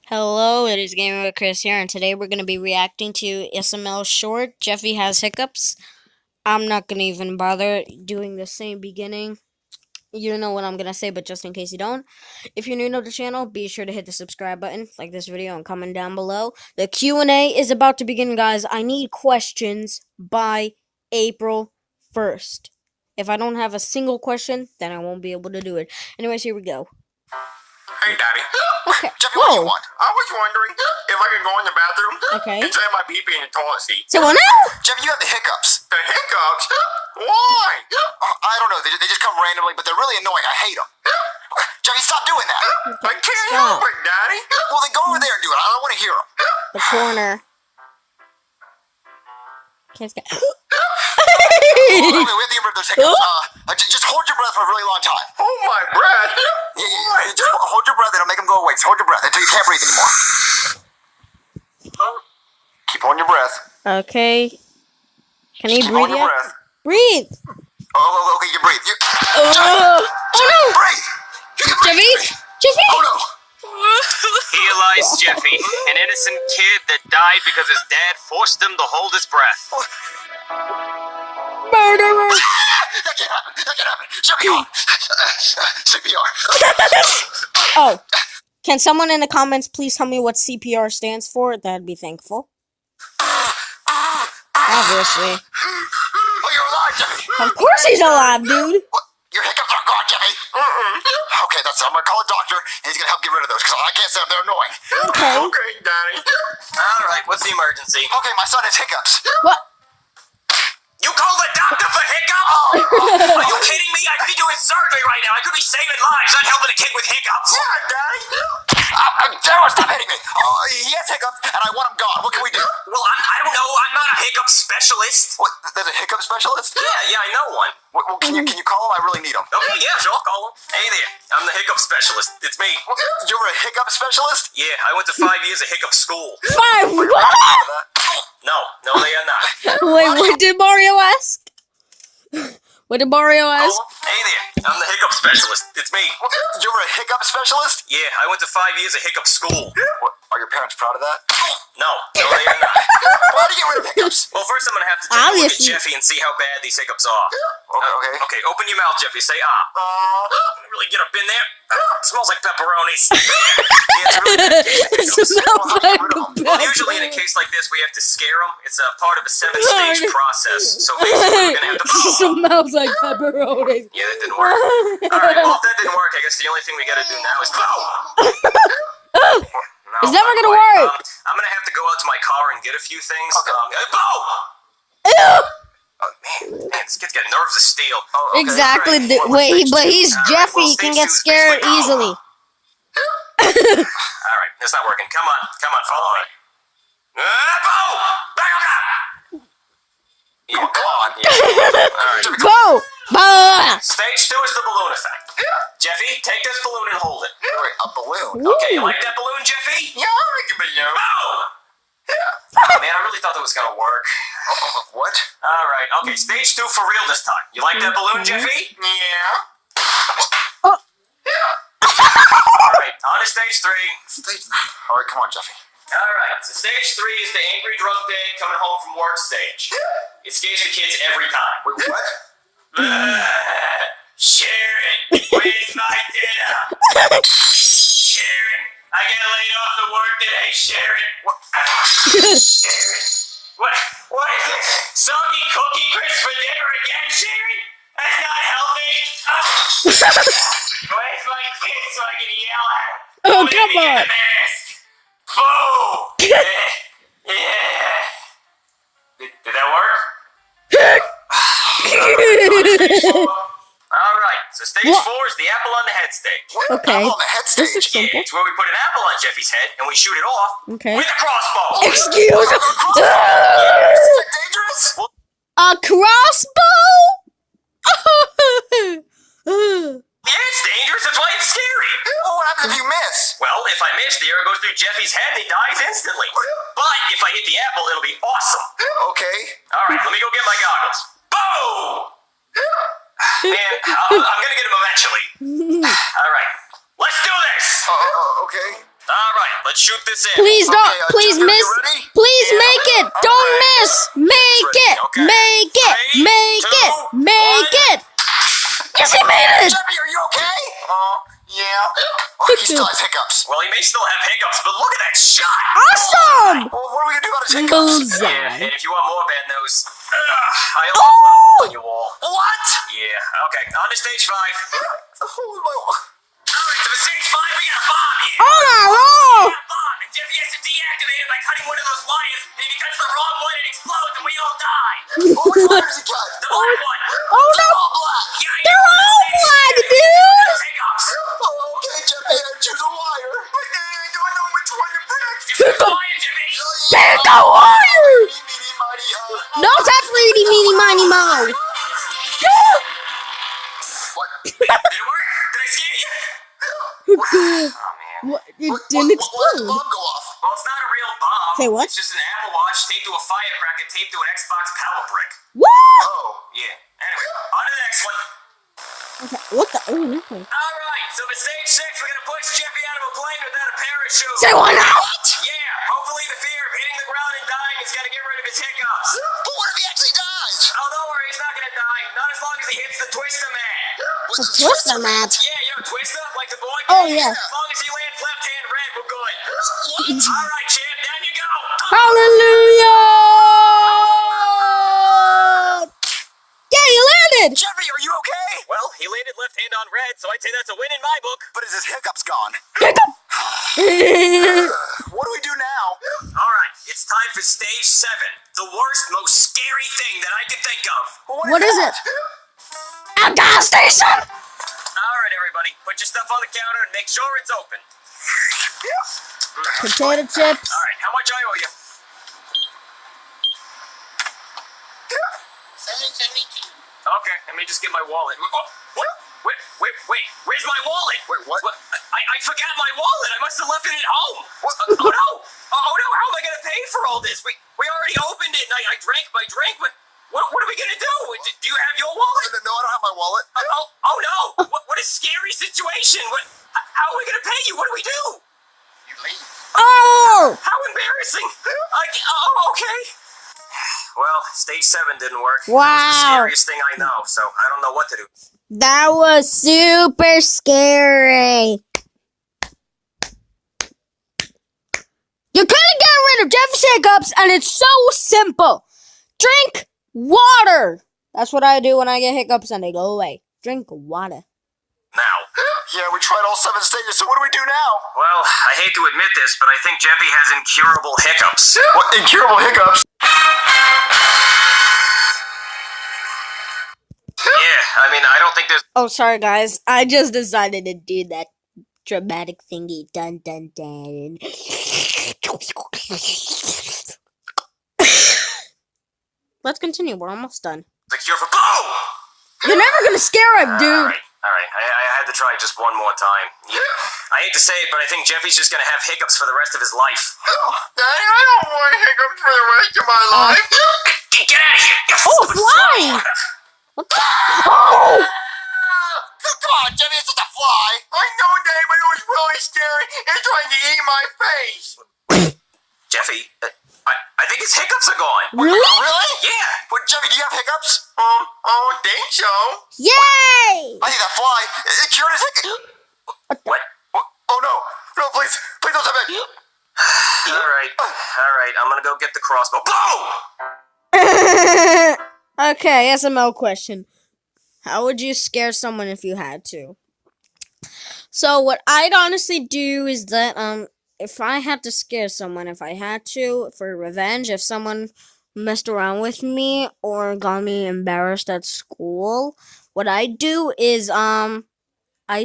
Hello, it is Gaming with Chris here, and today we're going to be reacting to SML short. Jeffy has hiccups. I'm not going to even bother doing the same beginning. You know what I'm going to say, but just in case you don't, if you're new to the channel, be sure to hit the subscribe button, like this video, and comment down below. The Q&A is about to begin, guys. I need questions by April 1st. If I don't have a single question, then I won't be able to do it. Anyways, here we go. Hey, Daddy. Okay. Jeffy, what do you want? I was wondering if I could go in the bathroom and say my pee-pee in the toilet seat. So now? Jeffy, you have the hiccups. The hiccups? Why? I don't know. They just come randomly, but they're really annoying. I hate them. Jeffy, stop doing that. I can't help it, Daddy. Well, then go over there and do it. I don't want to hear them. The corner. Wait, we have to get rid of those hiccups. Just hold your breath for a really long time. Hold my breath? Yeah. Just hold your breath. It'll make them go away. Just hold your breath until you can't breathe anymore. Keep holding your breath. Okay. Can you breathe yet? Breath. Breathe! Oh, okay, you can breathe. Oh no! Breathe! Jeffy? Jeffy? Oh no! Here lies Jeffy, an innocent kid that died because his dad forced him to hold his breath. Murderer! That can't happen. That can't happen. Jeffy, come on. CPR. Oh. Can someone in the comments please tell me what CPR stands for? That'd be thankful. Obviously. Oh, you're alive, Jeffy. Of course he's alive, dude. What? Your hiccups aren't gone, Jeffy. Okay, I'm gonna call a doctor, and he's gonna help get rid of those, because I can't say they're annoying. Okay. Okay, Daddy. Alright, what's the emergency? Okay, my son has hiccups. What? You called the doctor for hiccups? Are you kidding me? I could be doing surgery right now. I could be saving lives, not helping a kid with hiccups. Yeah, Daddy. Daryl, stop hitting me. He has hiccups, and I want him gone. What can we do? Well, I don't know. I'm not a hiccup specialist. What? There's a hiccup specialist? Yeah, I know one. Well, can you call him? I really need him. Okay, yeah, sure, I'll call him. Hey there, I'm the hiccup specialist. It's me. You're a hiccup specialist? Yeah, I went to 5 years of hiccup school. 5 what? No, they are not. Wait, what did Mario ask? What did Mario ask? Hey there, I'm the hiccup specialist. It's me. You're a hiccup specialist? Yeah, I went to 5 years of hiccup school. What, are your parents proud of that? No, they are not. Why do you get rid of hiccups? Well, first I'm gonna have to take a look at Jeffy and see how bad these hiccups are. Okay. Okay, open your mouth, Jeffy. Say really get up in there. It smells like pepperonis. Yeah, it's really bad case of hiccups. Smells like Well, usually in a case like this, we have to scare them. It's a part of a 7-stage process. So basically, we're gonna have to. Smells like pepperoni. Yeah, that didn't work. All right, well, if that didn't work, I guess the only thing we gotta do now is No, It's never gonna quite. work. I'm gonna have to go out to my car and get a few things. Okay. Bo! Ew. Oh, man, this kid's got nerves of steel. Okay, Exactly. right. Wait, but he's Jeffy. He can get scared easily. All right, it's not working. Come on, follow me. Bo! Back up! Yeah, Come on. all right. Go! Bah! Stage 2 is the balloon effect. Jeffy, take this balloon and hold it. Wait, a balloon? Okay, you like that balloon, Jeffy? Yeah, I like a balloon. Bo! Oh, man, I really thought that was gonna work. What? All right, okay, stage 2 for real this time. You like that balloon, Jeffy? Yeah. Oh. All right, on to stage 3. All right, come on, Jeffy. All right, so stage 3 is the angry drunk dad coming home from work stage. It scares the kids every time. Wait, what? Sharon, where's my dinner? Sharon, I got laid off of work today, Sharon. Sharon, what is this? Soggy cookie crisp for dinner again, Sharon? That's not healthy. Where's my kid so I can yell at him? Oh, come on. Boo! Yeah. Did that work? All right, so stage 4 is the apple on the head stage. Okay. Apple on the head stage. This is Yeah, simple. it's where we put an apple on Jeffy's head and we shoot it off Okay. with a crossbow. Excuse me. Is that dangerous? A crossbow? Yeah, it's dangerous. That's why it's scary. Oh, what happens if you miss? Well, if I miss, the arrow goes through Jeffy's head and he dies instantly. But if I hit the apple, it'll be awesome. Okay. All right, let me go get my goggles. Boom! Man, I'm gonna get him eventually. All right, let's do this. Okay. Alright, let's shoot this in. Please don't. Okay, Please Jeffy, miss. you ready? Please Yeah. make it. Don't Okay. miss. Make it. Okay. Make it. 3, Make 2, it. Make 1. it. Yes, he made it. Jeffy, are you okay? Yeah. Oh, he still has hiccups. Well, he may still have hiccups, but look at that shot! Awesome. Well, what are we gonna do about his hiccups? Yeah, Bullseye. and if you want more bad news, I also put a hole in your wall. What? Yeah, okay, on to stage 5. Oh, my... Alright, so for stage 5, we got a bomb here. Oh my We lord. got a bomb, and Jeffy has to deactivate it by cutting one of those wires, and if he cuts the wrong one, it explodes, and we all die. Oh, which wire does he cut? The black one. Oh no. All black. Yeah, They're all black, dude. Hiccups. Oh, okay, Jeffy, choose a wire. I don't know which one to pick. You pick the wire, Jimmy. Pick a wire. Meeny, miny, No touch, meeny, meeny, miny, mo. What? Did it work? Did I scare you? Oh, man. What? It Why didn't did the explode. bomb go off? Well, it's not a real bomb. Say what? It's just an Apple Watch taped to a firecracker taped to an Xbox power brick. What? Oh. Yeah. Anyway, on to the next one. Okay. What the? Oh, okay. Alright, so for stage 6, we're gonna push Jeffy out of a plane without a parachute. Say what now? Yeah, hopefully the fear of hitting the ground and dying is gonna get rid of his hiccups. But what if he actually dies? Oh, don't worry, he's not gonna die. Not as long as he hits the Twister Man. What's The Twister match. Yeah, you know Twister? Like the boy? Oh, yeah. As long as he lands left hand red, we're good. What? Alright, champ, down you go. Hallelujah! Yeah, you landed. Jeffy, are you okay? Well, he landed left hand on red, so I'd say that's a win in my book. But is his hiccups gone? Hiccup. What do we do now? Alright, it's time for stage 7. The worst, most scary thing that I can think of. What is it? A gas station. Alright, everybody, put your stuff on the counter and make sure it's open. Potato chips. Alright, how much I owe you? 772. Okay, let me just get my wallet. Oh, what? Wait, where's my wallet? Wait, what? I forgot my wallet. I must have left it at home. What? Oh no, how am I gonna pay for all this? We already opened it and I drank my drink, but what are we gonna do? Do you have your wallet? No, I don't have my wallet. Oh no, what a scary situation. How are we gonna pay you? What do we do? You leave. Oh! How embarrassing. Okay. Well, stage 7 didn't work. Wow. It was the scariest thing I know, so I don't know what to do. That was super scary. You couldn't get rid of Jeffy's hiccups, and it's so simple. Drink water. That's what I do when I get hiccups, and they go away. Drink water. Now. Yeah, we tried all 7 stages, so what do we do now? Well, I hate to admit this, but I think Jeffy has incurable hiccups. What? Incurable hiccups? Yeah, I mean, I don't think there's... Oh, sorry, guys. I just decided to do that dramatic thingy. Dun, dun, dun. Let's continue. We're almost done. a cure for... Boom! You're never gonna scare him, dude. Alright. I had to try just one more time. Yeah. I hate to say it, but I think Jeffy's just gonna have hiccups for the rest of his life. Daddy, I don't want hiccups for the rest of my life. Get out of here! You Oh, stupid fly! What the? Oh! Come on, Jeffy, it's just a fly. I know, Dave, but it was really scary. It's trying to eat my face. Jeffy, I think his hiccups are gone. Really? Really? Yeah. But, Jeffy, do you have hiccups? I don't think so. Yay! I think that fly, it cured his hiccups. What? Oh, no. No, please. Please don't stop it. Alright, I'm gonna go get the crossbow. Boom! Okay, SML question. How would you scare someone if you had to? So what I'd honestly do is that if I had to scare someone, if I had to for revenge, if someone messed around with me or got me embarrassed at school, what I do is I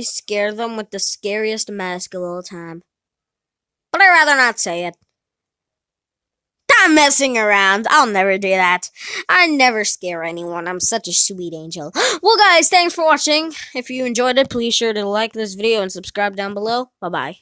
scare them with the scariest mask of all time. But I'd rather not say it. I'm messing around. I'll never do that. I never scare anyone. I'm such a sweet angel. Well, guys, thanks for watching. If you enjoyed it, please sure to like this video and subscribe down below. Bye-bye.